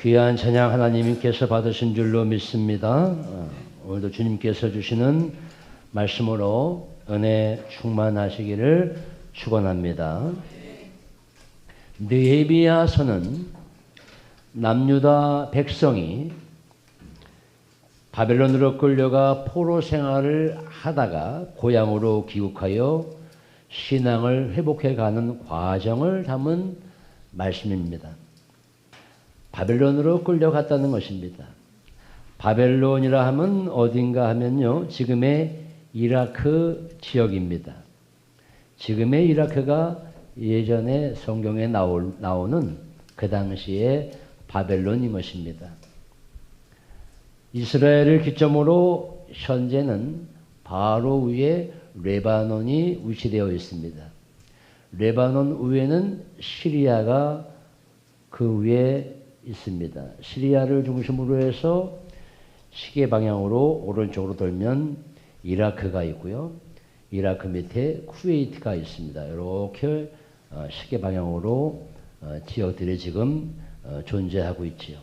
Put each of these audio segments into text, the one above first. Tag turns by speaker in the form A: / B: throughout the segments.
A: 귀한 찬양 하나님께서 받으신 줄로 믿습니다. 오늘도 주님께서 주시는 말씀으로 은혜 충만하시기를 축원합니다. 느헤미야서는 남유다 백성이 바벨론으로 끌려가 포로 생활을 하다가 고향으로 귀국하여 신앙을 회복해가는 과정을 담은 말씀입니다. 바벨론으로 끌려갔다는 것입니다. 바벨론이라 하면 어딘가 하면요, 지금의 이라크 지역입니다. 지금의 이라크가 예전에 성경에 나오는 그 당시의 바벨론인 것입니다. 이스라엘을 기점으로 현재는 바로 위에 레바논이 위치되어 있습니다. 레바논 위에는 시리아가 그 위에 있습니다. 시리아를 중심으로 해서 시계 방향으로 오른쪽으로 돌면 이라크가 있고요. 이라크 밑에 쿠웨이트가 있습니다. 이렇게 시계 방향으로 지역들이 지금 존재하고 있지요.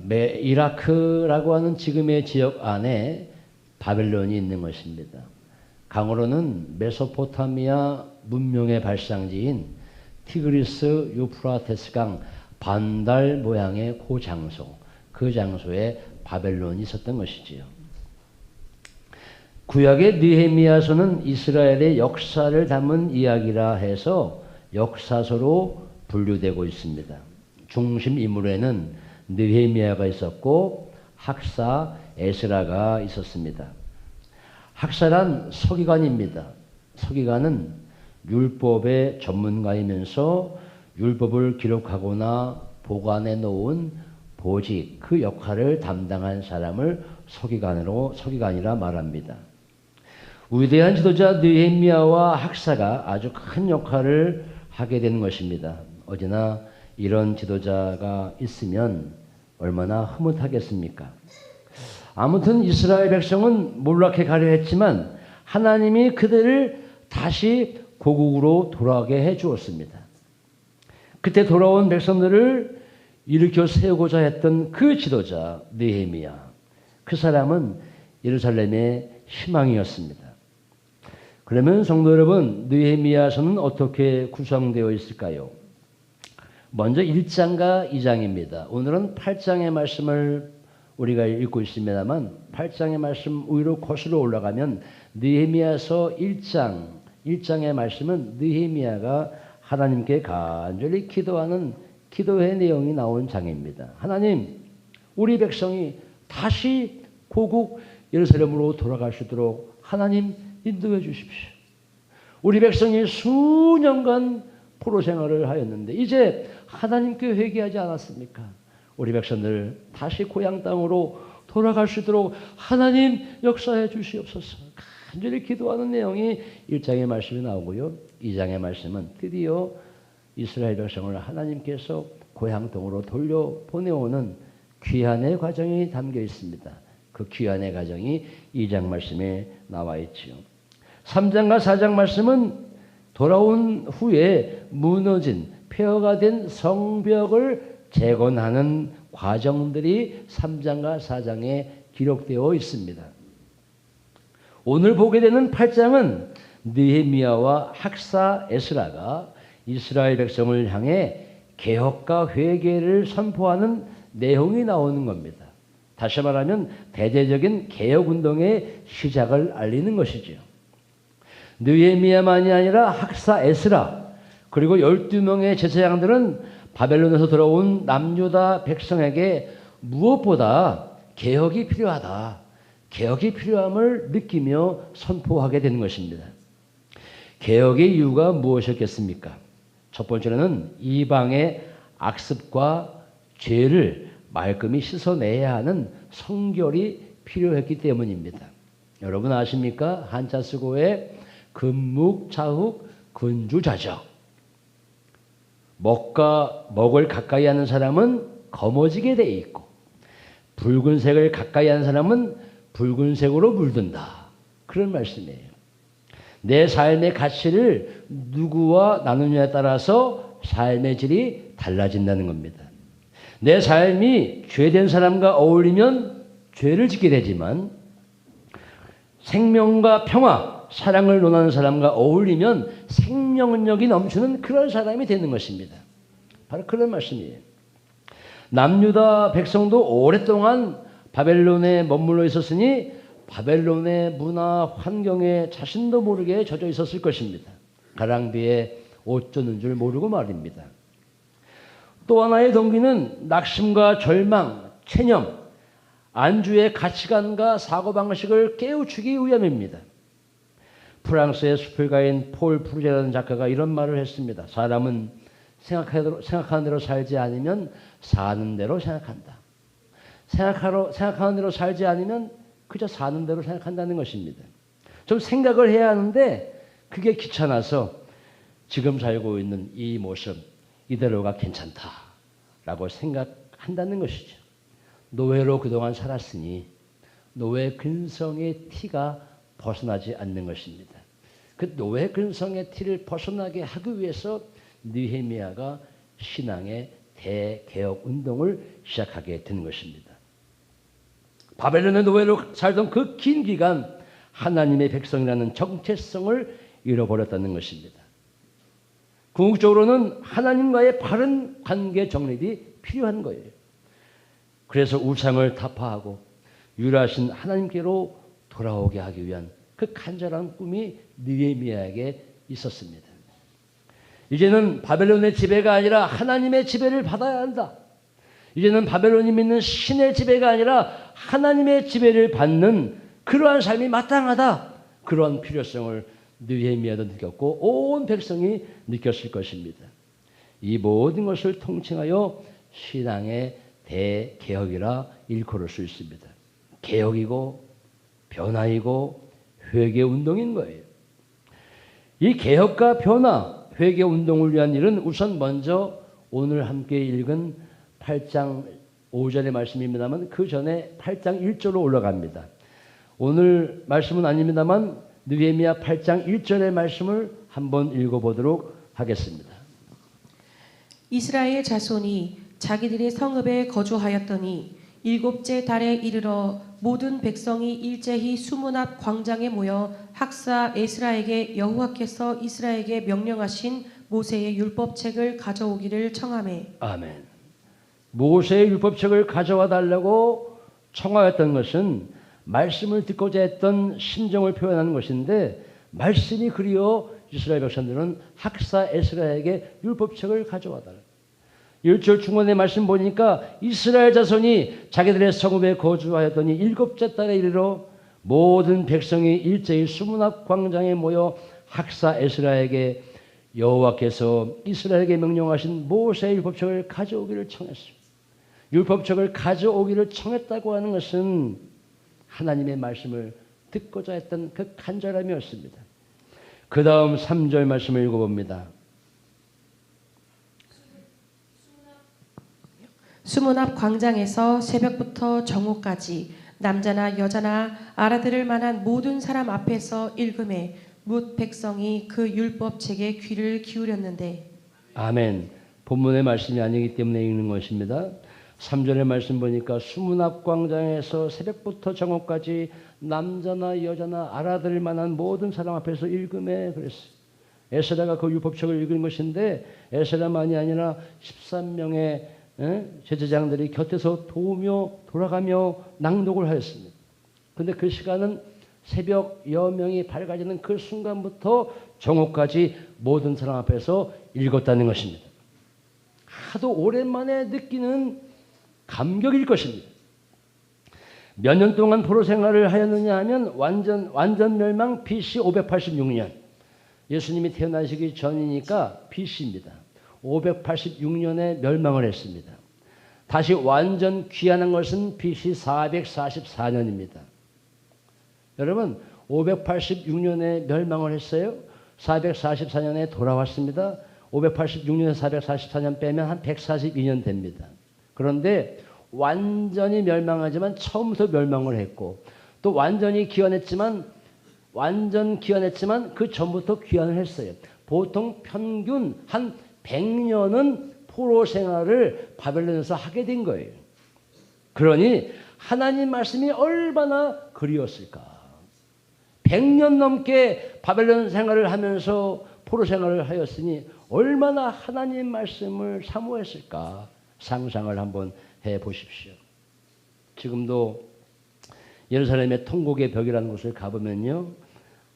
A: 이라크라고 하는 지금의 지역 안에 바벨론이 있는 것입니다. 강으로는 메소포타미아 문명의 발상지인 티그리스 유프라테스 강 반달 모양의 그 장소에 바벨론이 있었던 것이지요. 구약의 느헤미야서는 이스라엘의 역사를 담은 이야기라 해서 역사서로 분류되고 있습니다. 중심 인물에는 느헤미야가 있었고 학사 에스라가 있었습니다. 학사란 서기관입니다. 서기관은 율법의 전문가이면서 율법을 기록하거나 보관해 놓은 보직, 그 역할을 담당한 사람을 서기관이라 말합니다. 위대한 지도자 느헤미야와 학사가 아주 큰 역할을 하게 되는 것입니다. 어디나 이런 지도자가 있으면 얼마나 흐뭇하겠습니까? 아무튼 이스라엘 백성은 몰락해 가려 했지만 하나님이 그들을 다시 고국으로 돌아가게 해 주었습니다. 그때 돌아온 백성들을 일으켜 세우고자 했던 그 지도자 느헤미야, 그 사람은 예루살렘의 희망이었습니다. 그러면 성도 여러분, 느헤미야서는 어떻게 구성되어 있을까요? 먼저 1장과 2장입니다. 오늘은 8장의 말씀을 우리가 읽고 있습니다만 8장의 말씀 위로 거슬러 올라가면 느헤미야서 1장의 말씀은 느헤미야가 하나님께 간절히 기도하는 기도의 내용이 나온 장입니다. 하나님, 우리 백성이 다시 고국 예루살렘으로 돌아갈 수 있도록 하나님 인도해 주십시오. 우리 백성이 수년간 포로 생활을 하였는데 이제 하나님께 회개하지 않았습니까? 우리 백성들 다시 고향 땅으로 돌아갈 수 있도록 하나님 역사해 주시옵소서. 간절히 기도하는 내용이 1장의 말씀이 나오고요. 2장의 말씀은 드디어 이스라엘 백성을 하나님께서 고향 땅으로 돌려보내오는 귀환의 과정이 담겨 있습니다. 그 귀환의 과정이 2장 말씀에 나와 있지요. 3장과 4장 말씀은 돌아온 후에 무너진 폐허가 된 성벽을 재건하는 과정들이 3장과 4장에 기록되어 있습니다. 오늘 보게 되는 8장은 느헤미야와 학사 에스라가 이스라엘 백성을 향해 개혁과 회개를 선포하는 내용이 나오는 겁니다. 다시 말하면 대대적인 개혁운동의 시작을 알리는 것이죠. 느헤미야만이 아니라 학사 에스라 그리고 12명의 제사장들은 바벨론에서 들어온 남유다 백성에게 무엇보다 개혁이 필요하다, 개혁이 필요함을 느끼며 선포하게 되는 것입니다. 개혁의 이유가 무엇이었겠습니까? 첫 번째로는 이방의 악습과 죄를 말끔히 씻어내야 하는 성결이 필요했기 때문입니다. 여러분 아십니까? 한자 쓰고의 금묵자욱 근주자적. 먹을 가까이 하는 사람은 검어지게 돼 있고 붉은색을 가까이 하는 사람은 붉은색으로 물든다. 그런 말씀이에요. 내 삶의 가치를 누구와 나누냐에 따라서 삶의 질이 달라진다는 겁니다. 내 삶이 죄된 사람과 어울리면 죄를 짓게 되지만 생명과 평화, 사랑을 논하는 사람과 어울리면 생명력이 넘치는 그런 사람이 되는 것입니다. 바로 그런 말씀이에요. 남유다 백성도 오랫동안 바벨론에 머물러 있었으니 바벨론의 문화 환경에 자신도 모르게 젖어 있었을 것입니다. 가랑비에 옷 젖는 줄 모르고 말입니다. 또 하나의 동기는 낙심과 절망, 체념, 안주의 가치관과 사고방식을 깨우치기 위함입니다. 프랑스의 수필가인 폴 프루제라는 작가가 이런 말을 했습니다. 사람은 생각하는 대로 살지 않으면 사는 대로 생각한다. 생각하는 대로 살지 않으면 그저 사는 대로 생각한다는 것입니다. 좀 생각을 해야 하는데 그게 귀찮아서 지금 살고 있는 이 모습 이대로가 괜찮다라고 생각한다는 것이죠. 노예로 그동안 살았으니 노예 근성의 티가 벗어나지 않는 것입니다. 그 노예 근성의 티를 벗어나게 하기 위해서 느헤미야가 신앙의 대개혁 운동을 시작하게 된 것입니다. 바벨론의 노예로 살던 그 긴 기간 하나님의 백성이라는 정체성을 잃어버렸다는 것입니다. 궁극적으로는 하나님과의 바른 관계 정립이 필요한 거예요. 그래서 우상을 타파하고 유일하신 하나님께로 돌아오게 하기 위한 그 간절한 꿈이 느헤미야에게 있었습니다. 이제는 바벨론의 지배가 아니라 하나님의 지배를 받아야 한다. 이제는 바벨론이 믿는 신의 지배가 아니라 하나님의 지배를 받는 그러한 삶이 마땅하다. 그러한 필요성을 느헤미야도 느꼈고 온 백성이 느꼈을 것입니다. 이 모든 것을 통칭하여 신앙의 대개혁이라 일컬을 수 있습니다. 개혁이고 변화이고 회개운동인 거예요. 이 개혁과 변화, 회개운동을 위한 일은 우선 먼저 오늘 함께 읽은 8장 5절의 말씀입니다만 그 전에 8장 1절로 올라갑니다. 오늘 말씀은 아닙니다만 느헤미야 8장 1절의 말씀을 한번 읽어보도록 하겠습니다.
B: 이스라엘 자손이 자기들의 성읍에 거주하였더니 일곱째 달에 이르러 모든 백성이 일제히 수문 앞 광장에 모여 학사 에스라에게 여호와께서 이스라엘에게 명령하신 모세의 율법책을 가져오기를 청하매.
A: 아멘. 모세의 율법책을 가져와 달라고 청하였던 것은 말씀을 듣고자 했던 심정을 표현하는 것인데 말씀이 그리어 이스라엘 백성들은 학사 에스라에게 율법책을 가져와 달라. 1절 중간의 말씀 보니까 이스라엘 자손이 자기들의 성읍에 거주하였더니 일곱째 달에 이르러 모든 백성이 일제히 수문 앞 광장에 모여 학사 에스라에게 여호와께서 이스라엘에게 명령하신 모세의 율법책을 가져오기를 청했습니다. 율법책을 가져오기를 청했다고 하는 것은 하나님의 말씀을 듣고자 했던 그 간절함이었습니다. 그 다음 3절 말씀을 읽어봅니다.
B: 수문 앞 광장에서 새벽부터 정오까지 남자나 여자나 알아들을 만한 모든 사람 앞에서 읽음에 뭇 백성이 그 율법책에 귀를 기울였는데.
A: 아멘. 본문의 말씀이 아니기 때문에 읽는 것입니다. 3절의 말씀 보니까 수문 앞 광장에서 새벽부터 정오까지 남자나 여자나 알아들을 만한 모든 사람 앞에서 읽음에 그랬어요. 에스라가 그 율법책을 읽은 것인데 에스라만이 아니라 13명의 제사장들이 곁에서 도우며 돌아가며 낭독을 하였습니다. 그런데 그 시간은 새벽 여명이 밝아지는 그 순간부터 정오까지 모든 사람 앞에서 읽었다는 것입니다. 하도 오랜만에 느끼는 감격일 것입니다. 몇 년 동안 포로 생활을 하였느냐 하면 완전 멸망 BC 586년. 예수님이 태어나시기 전이니까 BC입니다. 586년에 멸망을 했습니다. 다시 완전 귀환한 것은 BC 444년입니다. 여러분 586년에 멸망을 했어요. 444년에 돌아왔습니다. 586년에서 444년 빼면 한 142년 됩니다. 그런데 완전히 멸망하지만 처음부터 멸망을 했고 또 완전 귀환했지만 그 전부터 귀환을 했어요. 보통 평균 한 100년은 포로 생활을 바벨론에서 하게 된 거예요. 그러니 하나님 말씀이 얼마나 그리웠을까. 100년 넘게 바벨론 생활을 하면서 포로 생활을 하였으니 얼마나 하나님 말씀을 사모했을까 상상을 한번 해보십시오. 지금도 예루살렘의 통곡의 벽이라는 곳을 가보면요,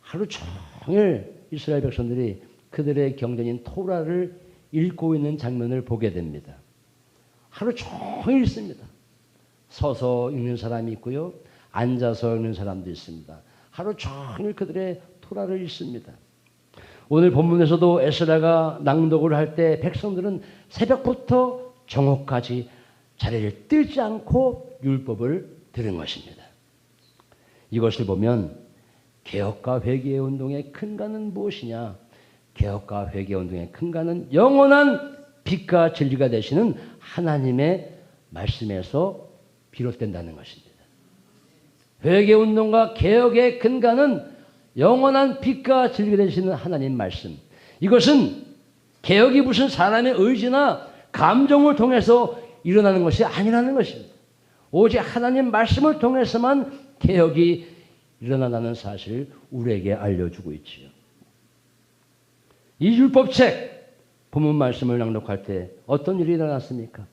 A: 하루 종일 이스라엘 백성들이 그들의 경전인 토라를 읽고 있는 장면을 보게 됩니다. 하루 종일 있습니다. 서서 읽는 사람이 있고요, 앉아서 읽는 사람도 있습니다. 하루 종일 그들의 토라를 읽습니다. 오늘 본문에서도 에스라가 낭독을 할 때 백성들은 새벽부터 정오까지 자리를 뜨지 않고 율법을 들은 것입니다. 이것을 보면 개혁과 회개의 운동의 근간은 무엇이냐? 개혁과 회개의 운동의 근간은 영원한 빛과 진리가 되시는 하나님의 말씀에서 비롯된다는 것입니다. 회개의 운동과 개혁의 근간은 영원한 빛과 진리가 되시는 하나님 말씀. 이것은 개혁이 무슨 사람의 의지나 감정을 통해서 일어나는 것이 아니라는 것입니다. 오직 하나님 말씀을 통해서만 개혁이 일어난다는 사실을 우리에게 알려주고 있지요. 이 율법책 본문 말씀을 낭독할 때 어떤 일이 일어났습니까?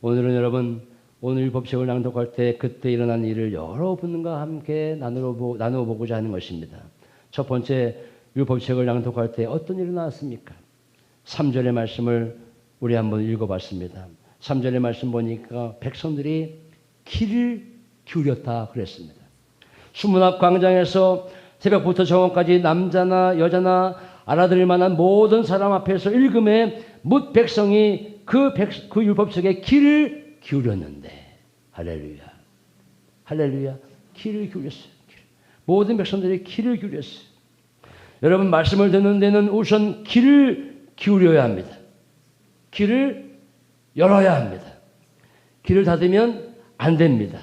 A: 오늘은 여러분 오늘 율법책을 낭독할 때 그때 일어난 일을 여러분과 함께 나누어 보고자 하는 것입니다. 첫 번째 율법책을 낭독할 때 어떤 일이 나왔습니까? 3절의 말씀을 우리 한번 읽어봤습니다. 3절의 말씀 보니까 백성들이 귀를 기울였다 그랬습니다. 수문 앞 광장에서 새벽부터 정오까지 남자나 여자나 알아들을 만한 모든 사람 앞에서 읽음에 뭇 백성이 그 율법책에 귀를 기울였는데, 할렐루야, 할렐루야, 귀를 기울였어요. 모든 백성들이 귀를 기울였어요. 여러분, 말씀을 듣는 데는 우선 귀를 기울여야 합니다. 귀를 열어야 합니다. 귀를 닫으면 안 됩니다.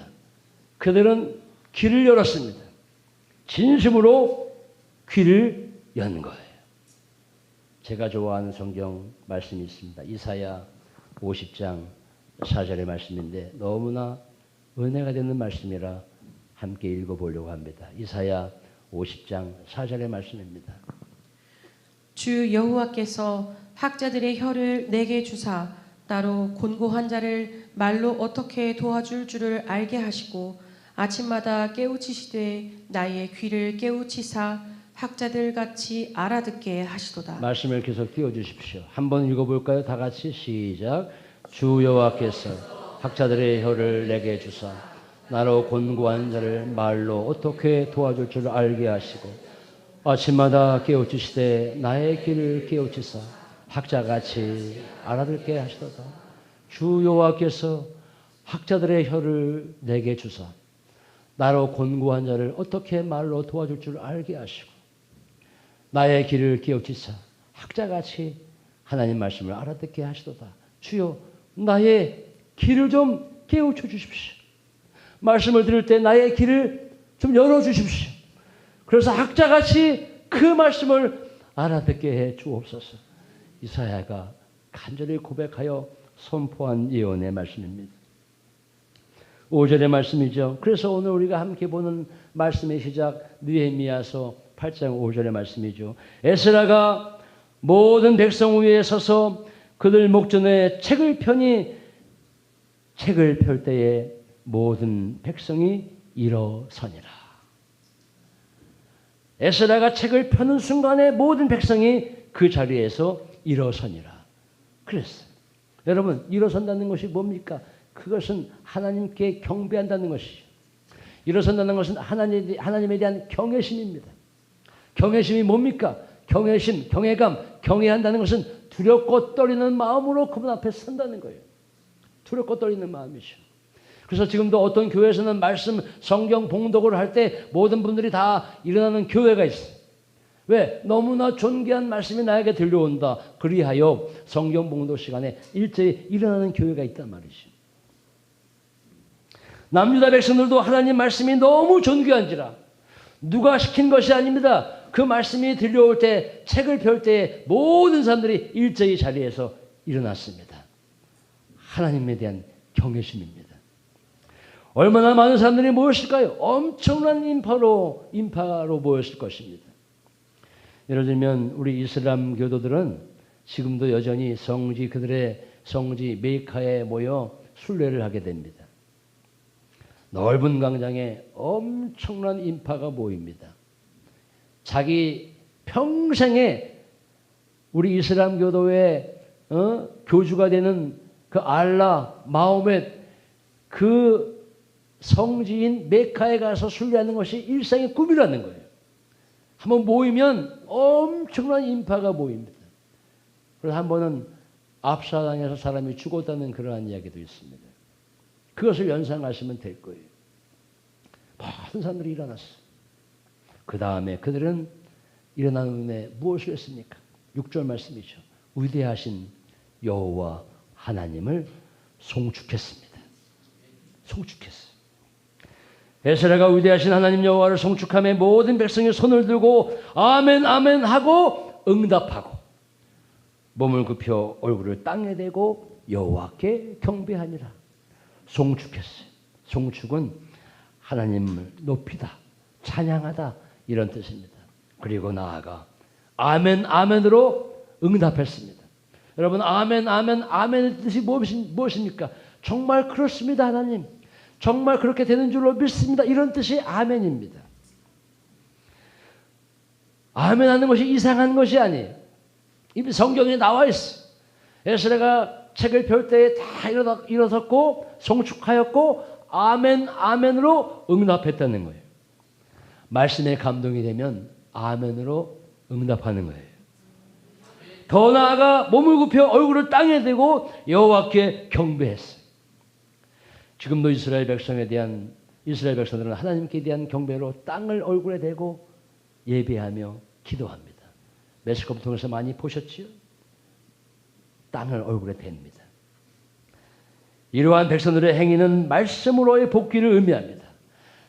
A: 그들은 귀를 열었습니다. 진심으로 귀를 연 거예요. 제가 좋아하는 성경 말씀이 있습니다. 이사야 50장 4절의 말씀인데 너무나 은혜가 되는 말씀이라 함께 읽어보려고 합니다. 이사야 50장 4절의 말씀입니다.
B: 주 여호와께서 학자들의 혀를 내게 주사 나로 곤고한 자를 말로 어떻게 도와줄 줄을 알게 하시고 아침마다 깨우치시되 나의 귀를 깨우치사 학자들 같이 알아듣게 하시도다.
A: 말씀을 계속 띄워주십시오. 한번 읽어볼까요? 다 같이 시작. 주 여호와께서 학자들의 혀를 내게 주사 나로 곤고한 자를 말로 어떻게 도와줄 줄 알게 하시고 아침마다 깨우치시되 나의 귀를 깨우치사 학자같이 알아듣게 하시도다. 주 여호와께서 학자들의 혀를 내게 주사 나로 곤고한 자를 어떻게 말로 도와줄 줄 알게 하시고 나의 귀를 깨우치사 학자같이 하나님 말씀을 알아듣게 하시도다. 주여, 나의 귀를 좀 깨우쳐 주십시오. 말씀을 들을 때 나의 귀를 좀 열어주십시오. 그래서 학자같이 그 말씀을 알아듣게 해 주옵소서. 이사야가 간절히 고백하여 선포한 예언의 말씀입니다. 5절의 말씀이죠. 그래서 오늘 우리가 함께 보는 말씀의 시작 느헤미야서 8장 5절의 말씀이죠. 에스라가 모든 백성 위에 서서 그들 목전에 책을 펴니 책을 펼 때에 모든 백성이 일어서니라. 에스라가 책을 펴는 순간에 모든 백성이 그 자리에서 일어서니라. 그랬어요. 여러분, 일어선다는 것이 뭡니까? 그것은 하나님께 경배한다는 것이죠. 일어선다는 것은 하나님에 대한 경외심입니다. 경외심이 뭡니까? 경외심, 경외감, 경외한다는 것은 두렵고 떨리는 마음으로 그분 앞에 선다는 거예요. 두렵고 떨리는 마음이죠. 그래서 지금도 어떤 교회에서는 말씀, 성경 봉독을 할 때 모든 분들이 다 일어나는 교회가 있어요. 왜? 너무나 존귀한 말씀이 나에게 들려온다. 그리하여 성경 봉독 시간에 일제히 일어나는 교회가 있단 말이죠. 남유다 백성들도 하나님 말씀이 너무 존귀한지라 누가 시킨 것이 아닙니다. 그 말씀이 들려올 때 책을 펼 때 모든 사람들이 일제히 자리에서 일어났습니다. 하나님에 대한 경외심입니다. 얼마나 많은 사람들이 모였을까요? 엄청난 인파로 모였을 것입니다. 예를 들면 우리 이슬람 교도들은 지금도 여전히 그들의 성지 메카에 모여 순례를 하게 됩니다. 넓은 광장에 엄청난 인파가 모입니다. 자기 평생에 우리 이슬람 교도의 교주가 되는 그 알라, 마호멧 그 성지인 메카에 가서 순례하는 것이 일상의 꿈이라는 거예요. 한번 모이면 엄청난 인파가 모입니다. 그래서 한 번은 압사당해서 사람이 죽었다는 그러한 이야기도 있습니다. 그것을 연상하시면 될 거예요. 모든 사람들이 일어났어요. 그 다음에 그들은 일어난 후에 무엇을 했습니까? 6절 말씀이죠. 위대하신 여호와 하나님을 송축했습니다. 송축했어요. 에스라가 위대하신 하나님 여호와를 송축하며 모든 백성이 손을 들고 아멘 아멘 하고 응답하고 몸을 굽혀 얼굴을 땅에 대고 여호와께 경배하니라. 송축했어요. 송축은 하나님을 높이다, 찬양하다 이런 뜻입니다. 그리고 나아가 아멘 아멘으로 응답했습니다. 여러분 아멘 아멘 아멘의 뜻이 무엇입니까? 정말 그렇습니다 하나님. 정말 그렇게 되는 줄로 믿습니다. 이런 뜻이 아멘입니다. 아멘 하는 것이 이상한 것이 아니에요. 이미 성경에 나와 있어. 에스라가 책을 펼 때에 다 일어섰고 송축하였고 아멘 아멘으로 응답했다는 거예요. 말씀에 감동이 되면 아멘으로 응답하는 거예요. 더 나아가 몸을 굽혀 얼굴을 땅에 대고 여호와께 경배했어요. 지금도 이스라엘 백성들은 하나님께 대한 경배로 땅을 얼굴에 대고 예배하며 기도합니다. 매스컴 통해서 많이 보셨지요? 땅을 얼굴에 댑니다. 이러한 백성들의 행위는 말씀으로의 복귀를 의미합니다.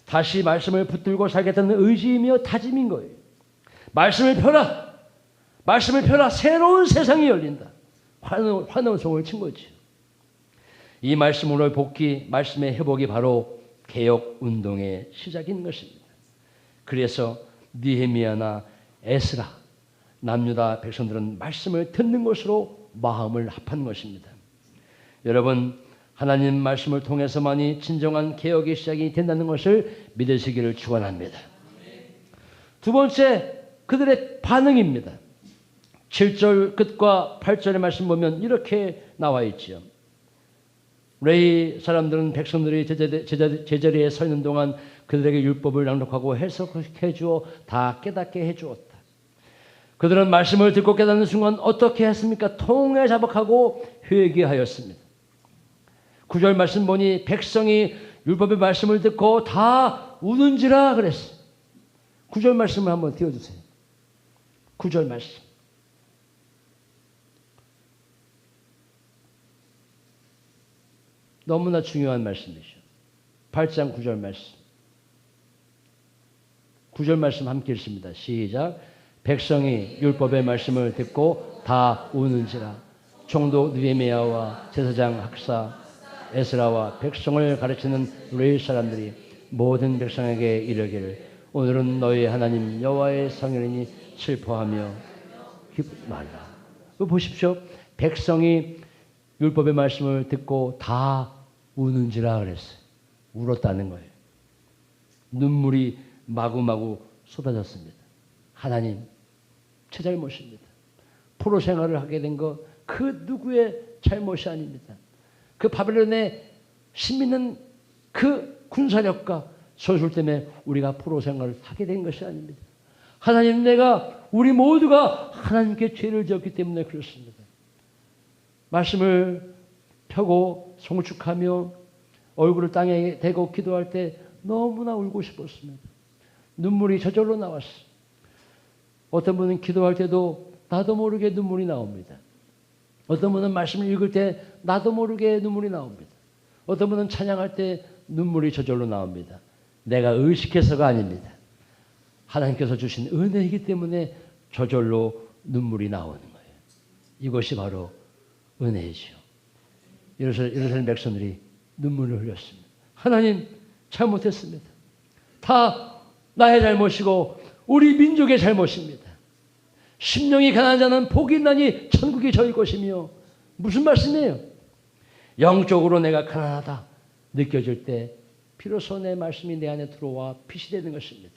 A: 다시 말씀을 붙들고 살겠다는 의지이며 다짐인 거예요. 말씀을 펴라! 말씀을 펴라! 새로운 세상이 열린다. 환호성을 친 거죠. 이 말씀으로의 복귀, 말씀의 회복이 바로 개혁운동의 시작인 것입니다. 그래서 느헤미야나 에스라, 남유다 백성들은 말씀을 듣는 것으로 마음을 합한 것입니다. 여러분, 하나님 말씀을 통해서만이 진정한 개혁의 시작이 된다는 것을 믿으시기를 축원합니다. 두 번째, 그들의 반응입니다. 7절 끝과 8절의 말씀 보면 이렇게 나와 있지요. 레위 사람들은 백성들이 제자리에 서 있는 동안 그들에게 율법을 낭독하고 해석해 주어 다 깨닫게 해 주었다. 그들은 말씀을 듣고 깨닫는 순간 어떻게 했습니까? 통에 자복하고 회개하였습니다. 9절 말씀 보니 백성이 율법의 말씀을 듣고 다 우는지라 그랬어요. 9절 말씀을 한번 띄워주세요. 9절 말씀. 너무나 중요한 말씀이죠. 8장 9절 말씀. 9절 말씀 함께 읽습니다. 시작. 백성이 율법의 말씀을 듣고 다 우는지라. 총독 느헤미야와 제사장 학사 에스라와 백성을 가르치는 레위 사람들이 모든 백성에게 이르기를 오늘은 너희 하나님 여호와의 성일이니 슬퍼하며 기쁘지 말라. 보십시오. 백성이 율법의 말씀을 듣고 다 우는지라 그랬어요. 울었다는 거예요. 눈물이 마구마구 쏟아졌습니다. 하나님, 제 잘못입니다. 포로 생활을 하게 된 거 그 누구의 잘못이 아닙니다. 그 바벨론의 신민은 그 군사력과 소술 때문에 우리가 포로 생활을 하게 된 것이 아닙니다. 하나님, 우리 모두가 하나님께 죄를 지었기 때문에 그렇습니다. 말씀을 펴고 송축하며 얼굴을 땅에 대고 기도할 때 너무나 울고 싶었습니다. 눈물이 저절로 나왔어요. 어떤 분은 기도할 때도 나도 모르게 눈물이 나옵니다. 어떤 분은 말씀을 읽을 때 나도 모르게 눈물이 나옵니다. 어떤 분은 찬양할 때 눈물이 저절로 나옵니다. 내가 의식해서가 아닙니다. 하나님께서 주신 은혜이기 때문에 저절로 눈물이 나오는 거예요. 이것이 바로 은혜이죠. 예루살렘 백성들이 눈물을 흘렸습니다. 하나님, 잘못했습니다. 다 나의 잘못이고 우리 민족의 잘못입니다. 심령이 가난한 자는 복이 있나니 천국이 저희 것이며. 무슨 말씀이에요? 영적으로 내가 가난하다 느껴질 때 비로소 내 말씀이 내 안에 들어와 빛이 되는 것입니다.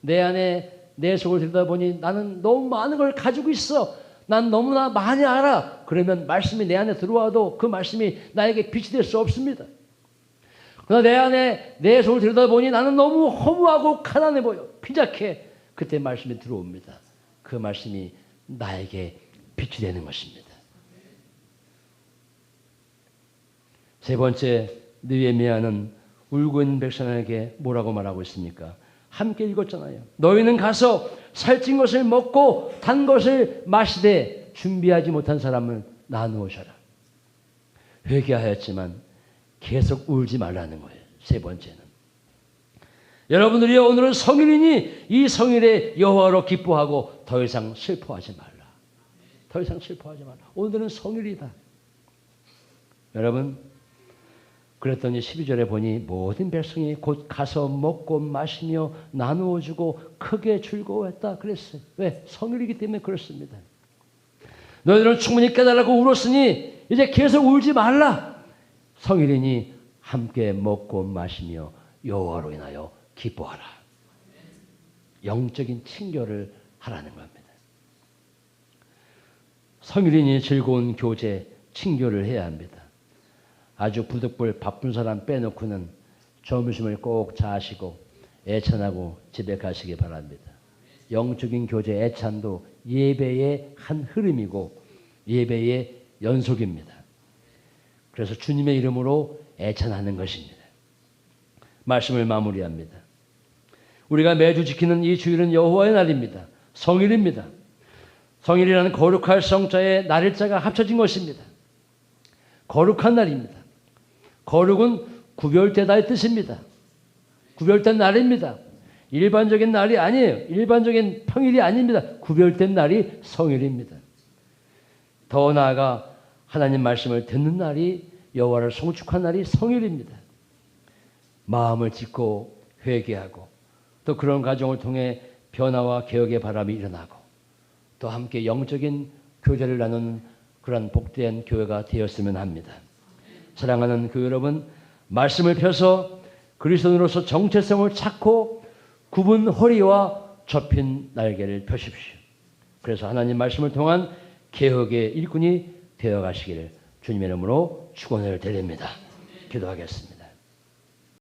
A: 내 안에 내 속을 들여다보니 나는 너무 많은 걸 가지고 있어. 난 너무나 많이 알아. 그러면 말씀이 내 안에 들어와도 그 말씀이 나에게 빛이 될 수 없습니다. 그러나 내 안에 내 속을 들여다보니 나는 너무 허무하고 가난해 보여. 빈약해. 그때 말씀이 들어옵니다. 그 말씀이 나에게 빛이 되는 것입니다. 세 번째, 느헤미야는 울고 있는 백성에게 뭐라고 말하고 있습니까? 함께 읽었잖아요. 너희는 가서 살찐 것을 먹고 단 것을 마시되 준비하지 못한 사람을 나누어줘라. 회개하였지만 계속 울지 말라는 거예요. 세 번째는. 여러분들이 오늘은 성일이니 이 성일에 여호와로 기뻐하고 더 이상 슬퍼하지 말라. 더 이상 슬퍼하지 말라. 오늘은 성일이다. 여러분, 그랬더니 12절에 보니 모든 백성이 곧 가서 먹고 마시며 나누어 주고 크게 즐거워했다 그랬어요. 왜? 성일이기 때문에 그렇습니다. 너희들은 충분히 깨달았고 울었으니 이제 계속 울지 말라. 성일이니 함께 먹고 마시며 여호와로 인하여 기뻐하라. 영적인 친교를 하라는 겁니다. 성일이니 즐거운 교제, 친교를 해야 합니다. 아주 부득불 바쁜 사람 빼놓고는 점심을 꼭 자시고 애찬하고 집에 가시기 바랍니다. 영적인 교제 애찬도 예배의 한 흐름이고 예배의 연속입니다. 그래서 주님의 이름으로 애찬하는 것입니다. 말씀을 마무리합니다. 우리가 매주 지키는 이 주일은 여호와의 날입니다. 성일입니다. 성일이라는 거룩할 성자의 날일자가 합쳐진 것입니다. 거룩한 날입니다. 거룩은 구별되다의 뜻입니다. 구별된 날입니다. 일반적인 날이 아니에요. 일반적인 평일이 아닙니다. 구별된 날이 성일입니다. 더 나아가 하나님 말씀을 듣는 날이 여호와를 송축한 날이 성일입니다. 마음을 짓고 회개하고 또 그런 과정을 통해 변화와 개혁의 바람이 일어나고 또 함께 영적인 교제를 나누는 그런 복된 교회가 되었으면 합니다. 사랑하는 교회 여러분, 말씀을 펴서 그리스도인으로서 정체성을 찾고 굽은 허리와 접힌 날개를 펴십시오. 그래서 하나님 말씀을 통한 개혁의 일꾼이 되어가시기를 주님의 이름으로 축원을 드립니다. 기도하겠습니다.